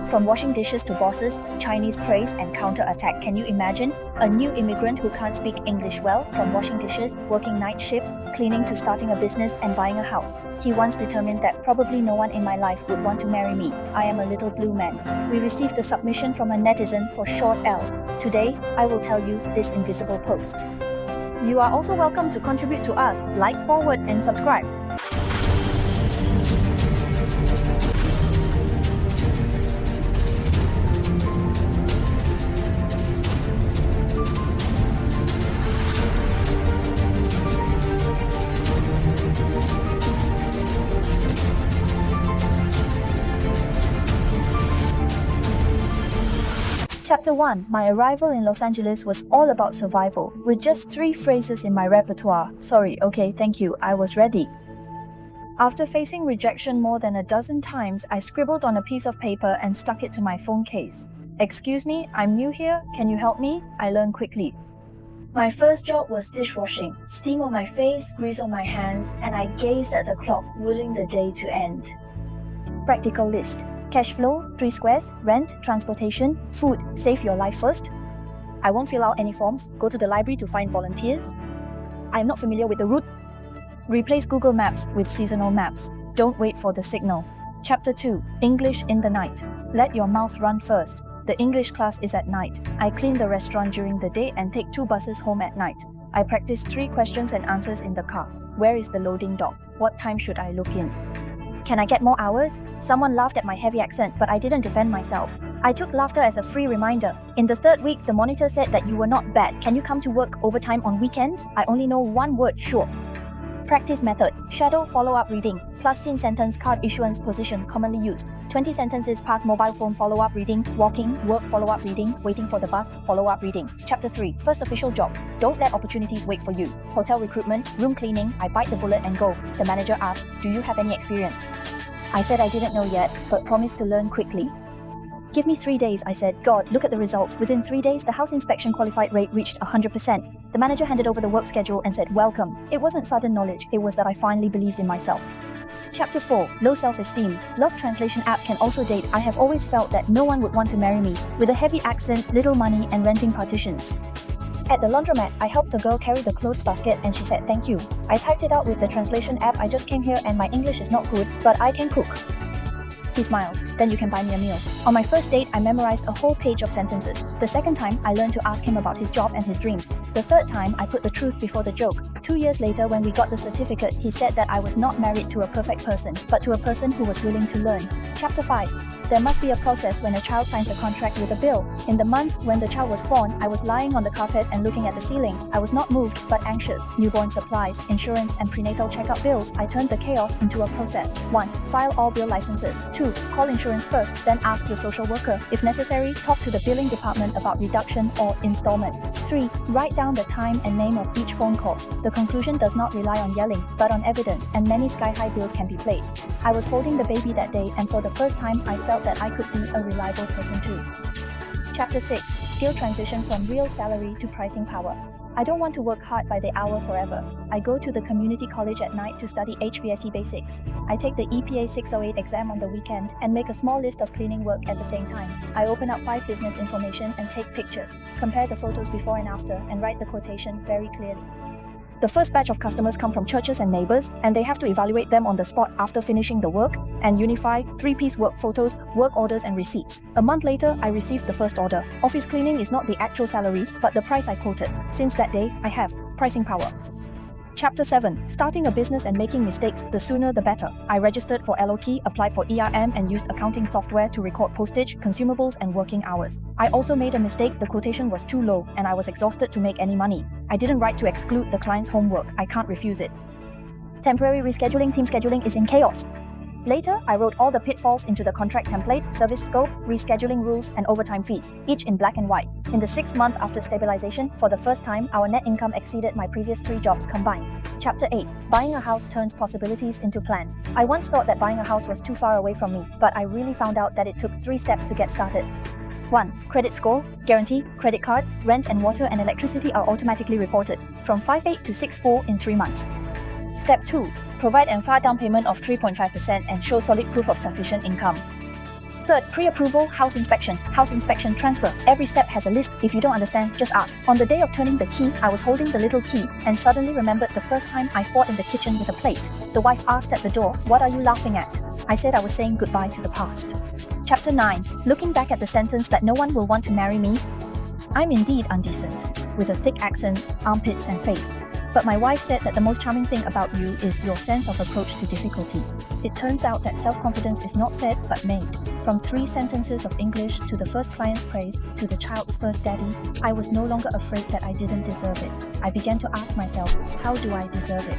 From washing dishes to bosses, Chinese praise and counter-attack. Can you imagine? A new immigrant who can't speak English well, from washing dishes, working night shifts, cleaning to starting a business and buying a house. He once determined that probably no one in my life would want to marry me. I am a little blue man. We received a submission from a netizen for short L. Today, I will tell you this invisible post. You are also welcome to contribute to us. Like, forward, and subscribe. Chapter 1. My arrival in Los Angeles was all about survival, with just 3 phrases in my repertoire. Sorry, okay, thank you, I was ready. After facing rejection more than a dozen times, I scribbled on a piece of paper and stuck it to my phone case. Excuse me, I'm new here, can you help me? I learned quickly. My first job was dishwashing. Steam on my face, grease on my hands, and I gazed at the clock, willing the day to end. Practical list. Cash flow, 3 squares, rent, transportation, food, save your life first. I won't fill out any forms, go to the library to find volunteers. I am not familiar with the route. Replace Google Maps with seasonal maps. Don't wait for the signal. Chapter 2. English in the night. Let your mouth run first. The English class is at night. I clean the restaurant during the day and take 2 buses home at night. I practice 3 questions and answers in the car. Where is the loading dock? What time should I look in? Can I get more hours? Someone laughed at my heavy accent, but I didn't defend myself. I took laughter as a free reminder. In the 3rd week, the monitor said that you were not bad. Can you come to work overtime on weekends? I only know 1 word, sure. Practice method. Shadow follow-up reading. Plus scene sentence card issuance position commonly used. 20 sentences path mobile phone follow-up reading. Walking, work follow-up reading. Waiting for the bus, follow-up reading. Chapter 3. First official job. Don't let opportunities wait for you. Hotel recruitment, room cleaning. I bite the bullet and go. The manager asked, do you have any experience? I said I didn't know yet, but promised to learn quickly. Give me 3 days, I said. God, look at the results. Within 3 days, the house inspection qualified rate reached 100%. The manager handed over the work schedule and said, welcome. It wasn't sudden knowledge, it was that I finally believed in myself. Chapter 4. Low self-esteem. Love translation app can also date. I have always felt that no one would want to marry me, with a heavy accent, little money, and renting partitions. At the laundromat, I helped a girl carry the clothes basket and she said thank you. I typed it out with the translation app. I just came here and my English is not good, but I can cook. He smiles. Then you can buy me a meal. On my first date, I memorized a whole page of sentences. The 2nd time, I learned to ask him about his job and his dreams. The 3rd time, I put the truth before the joke. 2 years later, when we got the certificate, he said that I was not married to a perfect person, but to a person who was willing to learn. Chapter 5. There must be a process when a child signs a contract with a bill. In the month when the child was born, I was lying on the carpet and looking at the ceiling. I was not moved, but anxious. Newborn supplies, insurance, and prenatal checkup bills. I turned the chaos into a process. 1. File all bill licenses. 2. Call insurance first, then ask the social worker. If necessary, talk to the billing department about reduction or installment. 3. Write down the time and name of each phone call. The conclusion does not rely on yelling, but on evidence, and many sky-high bills can be played. I was holding the baby that day, and for the first time, I felt that I could be a reliable person too. Chapter 6. Skill transition from real salary to pricing power. I don't want to work hard by the hour forever. I go to the community college at night to study HVAC basics. I take the EPA 608 exam on the weekend and make a small list of cleaning work at the same time. I open up 5 business information and take pictures, compare the photos before and after, and write the quotation very clearly. The first batch of customers come from churches and neighbors, and they have to evaluate them on the spot after finishing the work and unify 3-piece work photos, work orders, and receipts. A month later, I received the first order. Office cleaning is not the actual salary, but the price I quoted. Since that day, I have pricing power. Chapter 7. Starting a business and making mistakes, the sooner the better. I registered for LOK, applied for ERM, and used accounting software to record postage, consumables, and working hours. I also made a mistake. The quotation was too low, and I was exhausted to make any money. I didn't write to exclude the client's homework. I can't refuse it. Temporary rescheduling, team scheduling is in chaos. Later, I wrote all the pitfalls into the contract template, service scope, rescheduling rules, and overtime fees, each in black and white. In the 6th month after stabilization, for the first time, our net income exceeded my previous 3 jobs combined. Chapter 8. Buying a house turns possibilities into plans. I once thought that buying a house was too far away from me, but I really found out that it took 3 steps to get started. 1. Credit score, guarantee, credit card, rent and water and electricity are automatically reported, from 5.8 to 6.4 in 3 months. Step 2. Provide and file down payment of 3.5% and show solid proof of sufficient income. Third, pre-approval, house inspection, transfer. Every step has a list. If you don't understand, just ask. On the day of turning the key, I was holding the little key and suddenly remembered the first time I fought in the kitchen with a plate. The wife asked at the door, "What are you laughing at?" I said I was saying goodbye to the past. Chapter 9. Looking back at the sentence that no one will want to marry me. I'm indeed undecent, with a thick accent, armpits and face. But my wife said that the most charming thing about you is your sense of approach to difficulties. It turns out that self-confidence is not said but made. From 3 sentences of English to the first client's praise to the child's first daddy, I was no longer afraid that I didn't deserve it. I began to ask myself, how do I deserve it?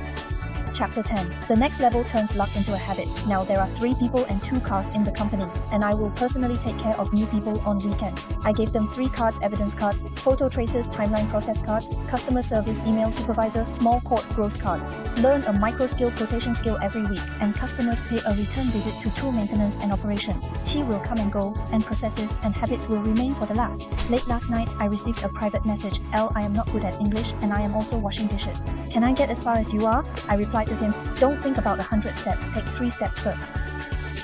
Chapter 10. The next level turns luck into a habit. Now there are 3 people and 2 cars in the company, and I will personally take care of new people on weekends. I gave them 3 cards, evidence cards, photo traces, timeline process cards, customer service, email supervisor, small court growth cards. Learn a micro skill, quotation skill every week, and customers pay a return visit to tool maintenance and operation. Tea will come and go, and processes and habits will remain for the last. Late last night, I received a private message. I am not good at English, and I am also washing dishes. Can I get as far as you are? I replied to him, don't think about 100 steps, take 3 steps first.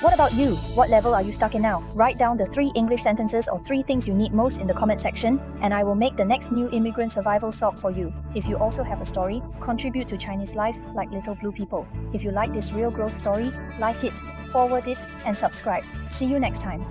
What about you? What level are you stuck in now? Write down the 3 English sentences or 3 things you need most in the comment section, and I will make the next new immigrant survival sock for you. If you also have a story, contribute to Chinese life like little blue people. If you like this real growth story, like it, forward it, and subscribe. See you next time.